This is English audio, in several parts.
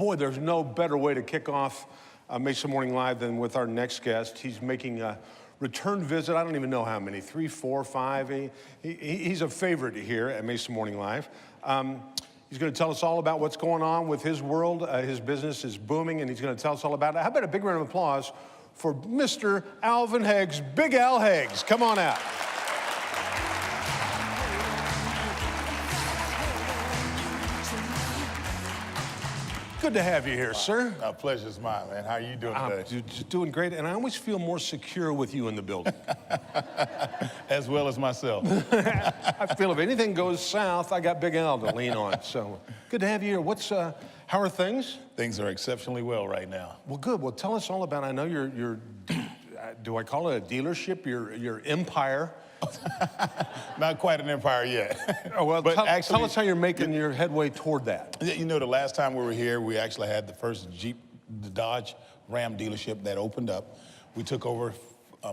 Boy, there's no better way to kick off Mesa Morning Live than with our next guest. He's making a return visit. I don't even know how many, 3, 4, 5. He's a favorite here at Mesa Morning Live. He's going to tell us all about what's going on with his world. His business is booming, and he's going to tell us all about it. How about a big round of applause for Mr. Alvin Heggs, Big Al Heggs. Come on out. Good to have you here, sir. Our pleasure's mine, man. How are you doing today? Just doing great, and I always feel more secure with you in the building. As well as myself. I feel if anything goes south, I got Big Al to lean on. So good to have you here. How are things? Things are exceptionally well right now. Well, good. Well, tell us all about. I know your do I call it a dealership? Your empire. Not quite an empire yet. Oh, well, tell us how you're making your headway toward that. You know, the last time we were here, we actually had the first the Dodge Ram dealership that opened up. We took over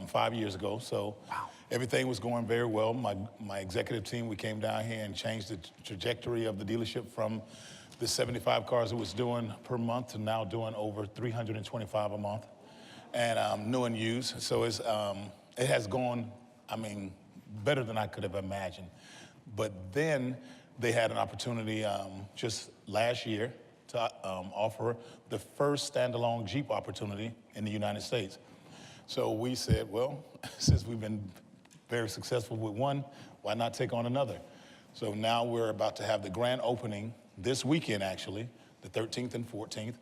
5 years ago, so wow. Everything was going very well. My executive team, we came down here and changed the trajectory of the dealership from the 75 cars it was doing per month to now doing over 325 a month, and new and used. So it has gone, I mean, better than I could have imagined. But then they had an opportunity just last year to offer the first standalone Jeep opportunity in the United States. So we said, well, since we've been very successful with one, why not take on another? So now we're about to have the grand opening this weekend, actually, the 13th and 14th.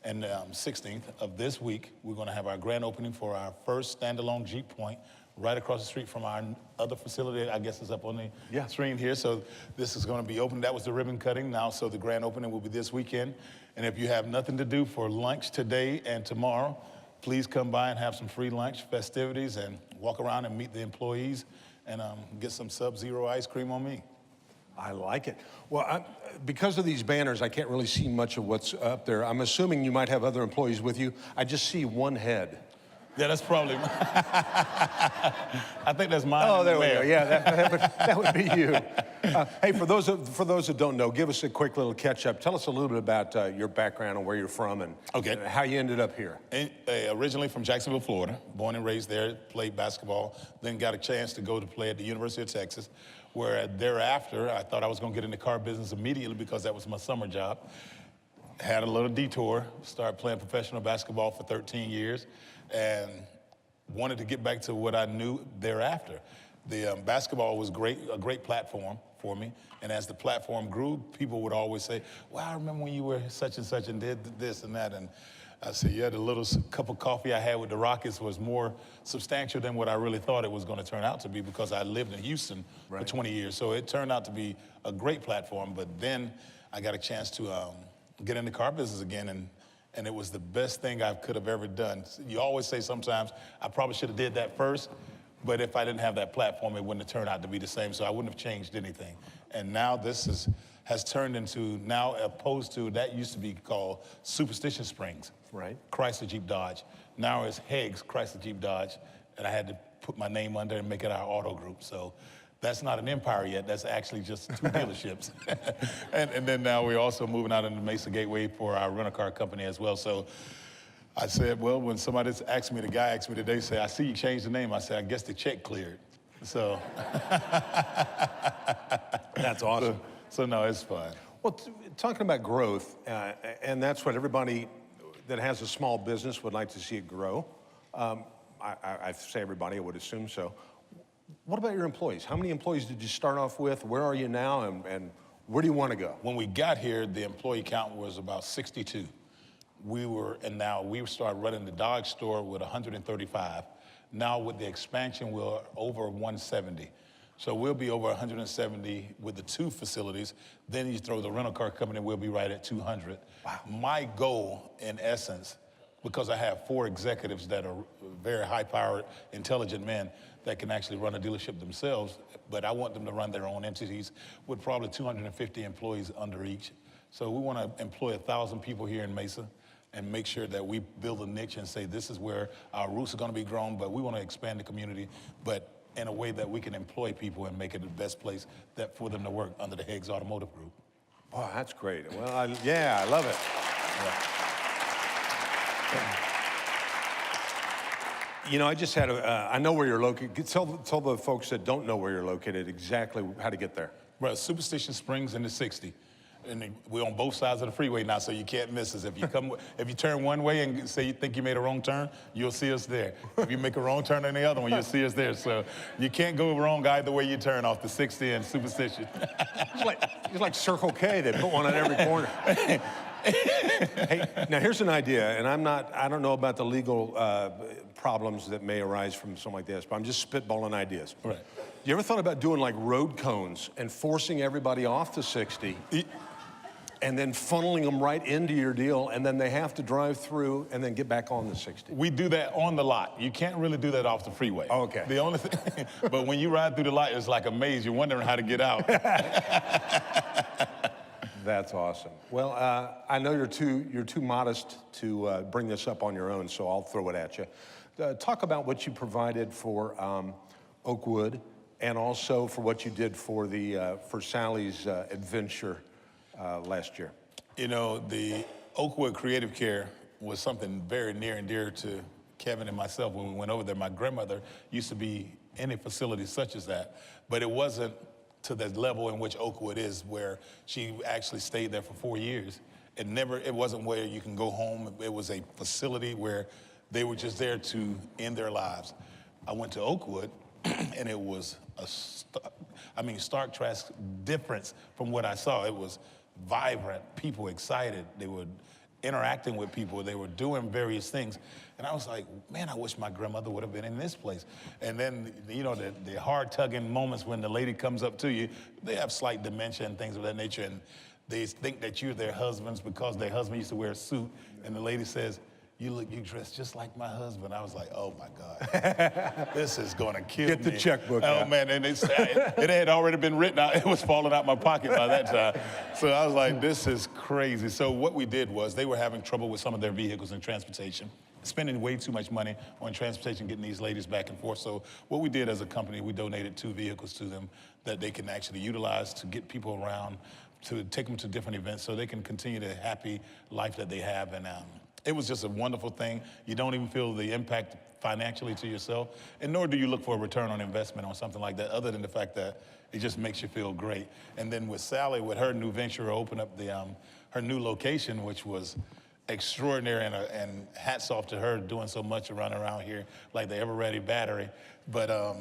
And 16th of this week, we're going to have our grand opening for our first standalone Jeep point right across the street from our other facility. I guess it's up on the screen here. So this is going to be open. That was the ribbon cutting now, so the grand opening will be this weekend. And if you have nothing to do for lunch today and tomorrow, please come by and have some free lunch festivities and walk around and meet the employees and get some Sub-Zero ice cream on me. I like it. Well, because of these banners, I can't really see much of what's up there. I'm assuming you might have other employees with you. I just see one head. Yeah, that's probably I think that's mine. Oh, there we go. Yeah, that would be you. Hey, for those that don't know, give us a quick little catch-up. Tell us a little bit about your background and where you're from and how you ended up here. Originally from Jacksonville, Florida. Born and raised there, played basketball, then got a chance to go to play at the University of Texas, where thereafter I thought I was going to get in the car business immediately because that was my summer job. Had a little detour, started playing professional basketball for 13 years, and wanted to get back to what I knew thereafter. The basketball was a great platform for me, and as the platform grew, people would always say, well, I remember when you were such and such and did this and that, and I said, yeah, the little cup of coffee I had with the Rockets was more substantial than what I really thought it was going to turn out to be because I lived in Houston for 20 years, so it turned out to be a great platform, but then I got a chance to get in the car business again, and it was the best thing I could have ever done. You always say sometimes, I probably should have did that first, but if I didn't have that platform, it wouldn't have turned out to be the same, so I wouldn't have changed anything. And now this has turned into, now opposed to, that used to be called Superstition Springs. Right. Chrysler Jeep Dodge. Now it's Heggs Chrysler Jeep Dodge, and I had to put my name under and make it our auto group. So that's not an empire yet. That's actually just 2 dealerships. and then now we're also moving out into Mesa Gateway for our rental-car company as well. So I said, well, when somebody asked me, the guy asked me today, say, I see you changed the name. I said, I guess the check cleared. So. That's awesome. So no, it's fun. Well, talking about growth, and that's what everybody that has a small business would like to see it grow. I say everybody, I would assume so. What about your employees? How many employees did you start off with? Where are you now, and where do you want to go? When we got here, the employee count was about 62. And now we started running the Dodge store with 135. Now with the expansion, we're over 170. So we'll be over 170 with the 2 facilities. Then you throw the rental car company, we'll be right at 200. Wow. My goal, in essence, because I have 4 executives that are very high-powered, intelligent men that can actually run a dealership themselves, but I want them to run their own entities with probably 250 employees under each. So we want to employ 1,000 people here in Mesa and make sure that we build a niche and say this is where our roots are going to be grown, but we want to expand the community, but in a way that we can employ people and make it the best place for them to work under the Heggs Automotive Group. Wow, that's great. Well, yeah, I love it. You know, I just had I know where you're located. Tell the folks that don't know where you're located exactly how to get there. Right, Superstition Springs in the 60. And we're on both sides of the freeway now, so you can't miss us. If you turn one way and say you think you made a wrong turn, you'll see us there. If you make a wrong turn on the other one, you'll see us there. So you can't go wrong either way you turn off the 60 and Superstition. It's like Circle K. They put one on every corner. Hey, now here's an idea, and I don't know about the legal problems that may arise from something like this, but I'm just spitballing ideas. Right. You ever thought about doing like road cones and forcing everybody off the 60 and then funneling them right into your deal, and then they have to drive through and then get back on the 60? We do that on the lot. You can't really do that off the freeway. Oh, okay. The only thing, but when you ride through the lot, it's like a maze. You're wondering how to get out. That's awesome. Well, I know you're too modest to bring this up on your own, so I'll throw it at you. Talk about what you provided for Oakwood, and also for what you did for for Sally's adventure last year. You know, the Oakwood Creative Care was something very near and dear to Kevin and myself when we went over there. My grandmother used to be in a facility such as that, but it wasn't to the level in which Oakwood is, where she actually stayed there for 4 years. It wasn't where you can go home. It was a facility where they were just there to end their lives. I went to Oakwood, and it was stark difference from what I saw. It was vibrant, people excited. They were interacting with people. They were doing various things. And I was like, man, I wish my grandmother would have been in this place. And then, you know, the hard-tugging moments when the lady comes up to you, they have slight dementia and things of that nature, and they think that you're their husbands because their husband used to wear a suit, and the lady says, you dress just like my husband. I was like, oh my God, this is gonna kill me. Get the checkbook Oh out. man, and it had already been written out. It was falling out my pocket by that time. So I was like, this is crazy. So what we did was, they were having trouble with some of their vehicles and transportation, spending way too much money on transportation, getting these ladies back and forth. So what we did as a company, we donated 2 vehicles to them that they can actually utilize to get people around, to take them to different events so they can continue the happy life that they have. And it was just a wonderful thing. You don't even feel the impact financially to yourself, and nor do you look for a return on investment on something like that, other than the fact that it just makes you feel great. And then with Sally, with her new venture, open up her new location, which was extraordinary, and hats off to her doing so much around here like the ever-ready battery. But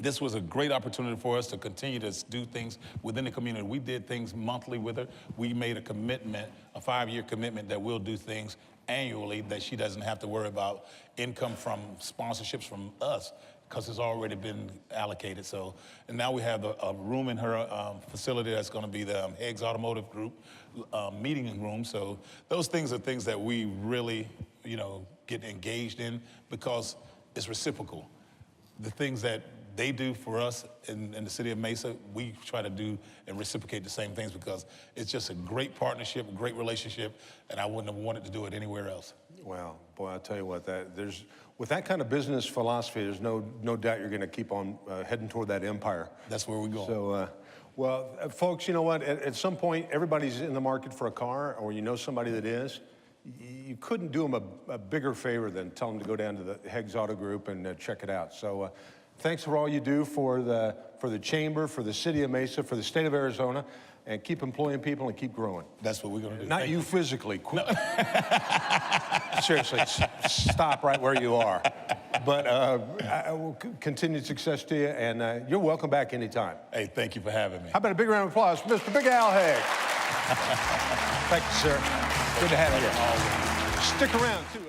this was a great opportunity for us to continue to do things within the community. We did things monthly with her. We made a commitment, a 5-year commitment, that we'll do things annually, that she doesn't have to worry about income from sponsorships from us, because it's already been allocated. So, and now we have a room in her facility that's going to be the Heggs Automotive Group meeting room. So those things are things that we really, you know, get engaged in, because it's reciprocal. The things that they do for us in the city of Mesa, we try to do and reciprocate the same things, because it's just a great partnership, a great relationship, and I wouldn't have wanted to do it anywhere else. Well, boy, I'll tell you what, with that kind of business philosophy, there's no doubt you're going to keep on heading toward that empire. That's where we're going. So, well, folks, you know what? At some point, everybody's in the market for a car, or you know somebody that is. You couldn't do them a bigger favor than tell them to go down to the Heggs Auto Group and check it out. So, thanks for all you do for the Chamber, for the city of Mesa, for the state of Arizona, and keep employing people and keep growing. That's what we're going to do. Not you physically. Quit. Seriously, stop right where you are. But I will continued success to you, and you're welcome back anytime. Hey, thank you for having me. How about a big round of applause for Mr. Big Al Heggs? Thank you, sir. Good to have you. Stick around, too.